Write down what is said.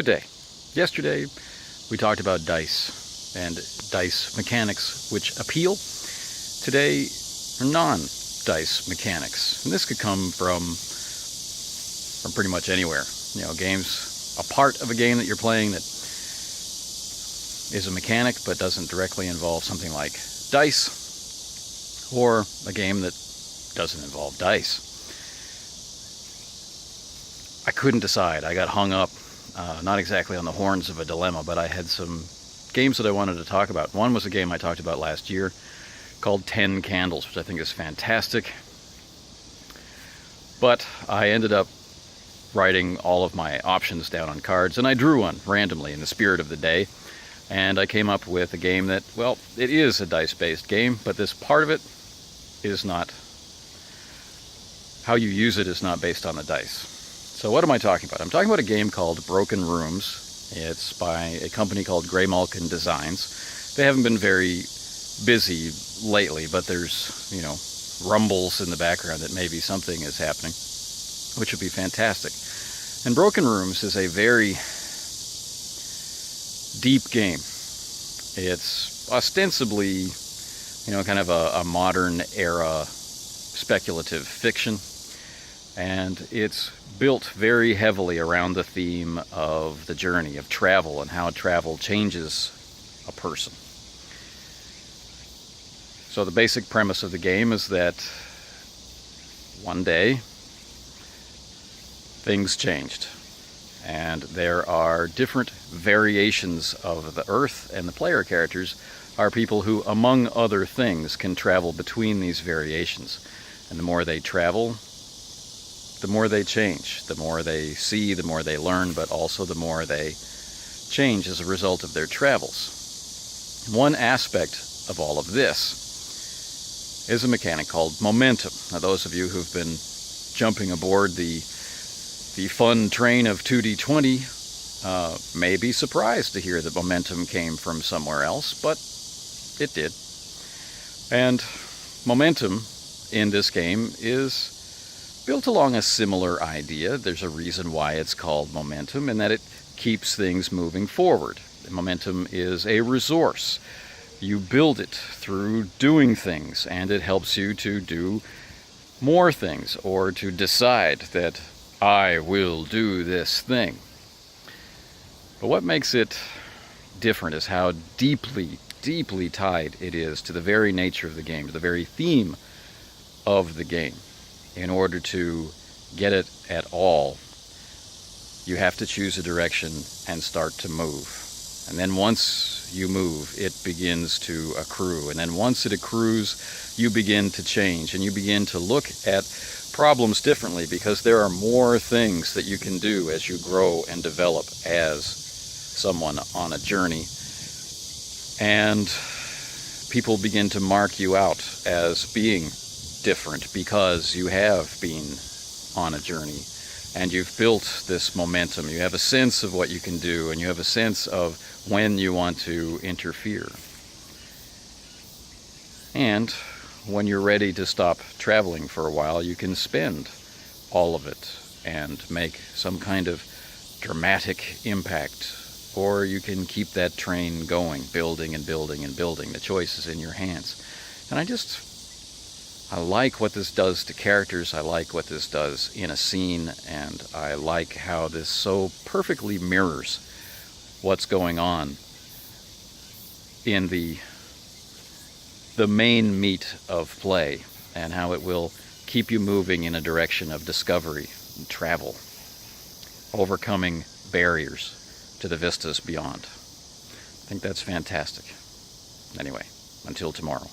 Good day. Yesterday we talked about dice and dice mechanics which appeal. Today are non-dice mechanics, and this could come from pretty much anywhere. You know, games, a part of a game that you're playing that is a mechanic but doesn't directly involve something like dice, or a game that doesn't involve dice. I couldn't decide. I got hung up, not exactly on the horns of a dilemma, but I had some games that I wanted to talk about. One was a game I talked about last year called 10 Candles, which I think is fantastic. But I ended up writing all of my options down on cards, and I drew one randomly in the spirit of the day. And I came up with a game that, well, it is a dice-based game, but this part of it is not, how you use it is not based on the dice. So what am I talking about? I'm talking about a game called Broken Rooms. It's by a company called Graymalkin Designs. They haven't been very busy lately, but there's, you know, rumbles in the background that maybe something is happening, which would be fantastic. And Broken Rooms is a very deep game. It's ostensibly, you know, kind of a modern era speculative fiction, and it's built very heavily around the theme of the journey of travel and how travel changes a person. So the basic premise of the game is that one day things changed, and there are different variations of the Earth, and the player characters are people who, among other things, can travel between these variations. And the more they travel, the more they change. The more they see, the more they learn, but also the more they change as a result of their travels. One aspect of all of this is a mechanic called momentum. Now, those of you who've been jumping aboard the fun train of 2D20 may be surprised to hear that momentum came from somewhere else, but it did. And momentum in this game is built along a similar idea. There's a reason why it's called momentum, and that it keeps things moving forward. Momentum is a resource. You build it through doing things, and it helps you to do more things, or to decide that I will do this thing. But what makes it different is how deeply, deeply tied it is to the very nature of the game, to the very theme of the game. In order to get it at all, you have to choose a direction and start to move. And then once you move, it begins to accrue. And then once it accrues, you begin to change, and you begin to look at problems differently, because there are more things that you can do as you grow and develop as someone on a journey. And people begin to mark you out as being different because you have been on a journey and you've built this momentum. You have a sense of what you can do, and you have a sense of when you want to interfere. And when you're ready to stop traveling for a while, you can spend all of it and make some kind of dramatic impact, or you can keep that train going, building and building and building. The choice is in your hands. And I like what this does to characters. I like what this does in a scene, and I like how this so perfectly mirrors what's going on in the main meat of play, and how it will keep you moving in a direction of discovery and travel, overcoming barriers to the vistas beyond. I think that's fantastic. Anyway, until tomorrow.